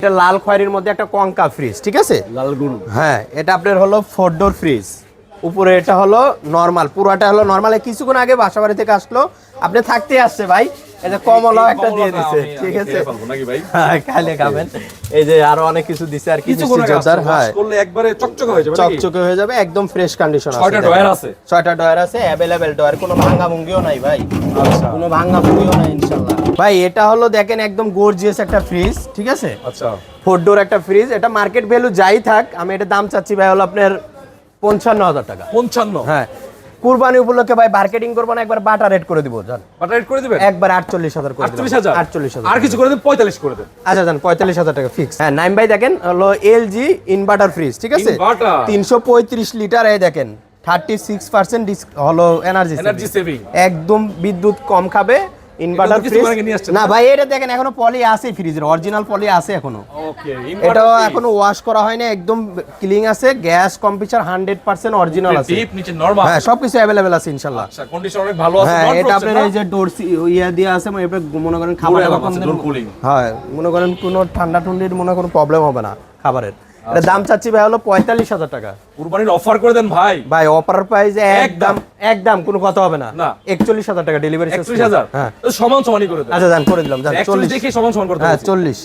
এটা লাল খয়েরির মধ্যে একটা কঙ্কা ফ্রিজ, ঠিক আছে? লাল গরু। হ্যাঁ, এটা আপনার হলো 4 ডোর ফ্রিজ। উপরে এটা হলো নরমাল, পুরোটা হলো নরমাল। কিছুক্ষণ আগে বাসা বাড়ি থেকে আসলো, আপনি থাকতে আসছে ভাই। এই যে কমলাও একটা দিয়ে দিছে, ঠিক আছে? হ্যাঁ, খাইলে খাবেন। এই যে আরো অনেক কিছু দিছে আর কি জোরদার। হ্যাঁ, করলে একবারে চকচকে হয়ে যাবে, চকচকে হয়ে যাবে, একদম ফ্রেশ কন্ডিশন আছে। 6টা ডয়ার আছে, 6টা ডয়ার আছে, अवेलेबल ডয়ার, কোনো ভাঙা ভঙ্গিও নাই ভাই। আচ্ছা, কোনো ভাঙা ভঙ্গিও নাই ইনশাআল্লাহ। ভাই এটা হলো দেখেন একদম গর্জিয়াস একটা ফ্রিজ, ঠিক আছে? আচ্ছা, 4 ডোর একটা ফ্রিজ। এটা মার্কেট ভ্যালু যাই থাক, আমি এটা দাম চাচ্ছি ভাই হলো আপনার 55,000 টাকা। 55? হ্যাঁ, কুরবানি উপলক্ষে ভাই মার্কেটিং করব না, একবার বাটা রেট করে দিব। জান বাটা রেট করে দিবেন একবার 48,000 করে দিবেন। 48,000? 48,000 আর কিছু করে দেন, 45 করে দেন। আচ্ছা জান, 45,000 টাকা ফিক্স। হ্যাঁ, নাইম ভাই দেখেন হলো এলজি ইনভার্টার ফ্রিজ, ঠিক আছে? Inverter 335 litre. এই দেখেন 36% হলো এনার্জি সেভিং, একদম বিদ্যুৎ কম খাবে। ইনভার্টার ফ্রিজ না ভাই, এটা দেখেন এখনো পলি আছে, ফ্রিজের অরিজিনাল পলি আছে এখনো। ওকে, এটাও এখনো ওয়াশ করা হয়নি, একদম ক্লিন আছে। গ্যাস কম্প্রেসার 100% অরিজিনাল আছে। ডিপ নিচে নরমাল, হ্যাঁ, সবকিছু अवेलेबल আছে ইনশাআল্লাহ। আচ্ছা, কন্ডিশন অনেক ভালো আছে। হ্যাঁ, এটা আপনার এই যে ডোর ইয়া দিয়ে আছে, মানে এটা মনে করেন খাবার ডোর কুলিং। হ্যাঁ, মনে করেন কোনো ঠান্ডা ঠন্ডির মনে কোনো প্রবলেম হবে না খাবারের। এটা দাম চাচ্ছি ভাই হলো 45,000 টাকা। কুরবানির অফার করে দেন ভাই। ভাই অফার প্রাইসে একদম কোনো কথা হবে না। 41,000 টাকা ডেলিভারি চার্জ। 41,000? হ্যাঁ, সমান সমানই করে দেন। আচ্ছা জান, করে দিলাম। জান 40 দেখে সমান সমান করতে। হ্যাঁ, 40।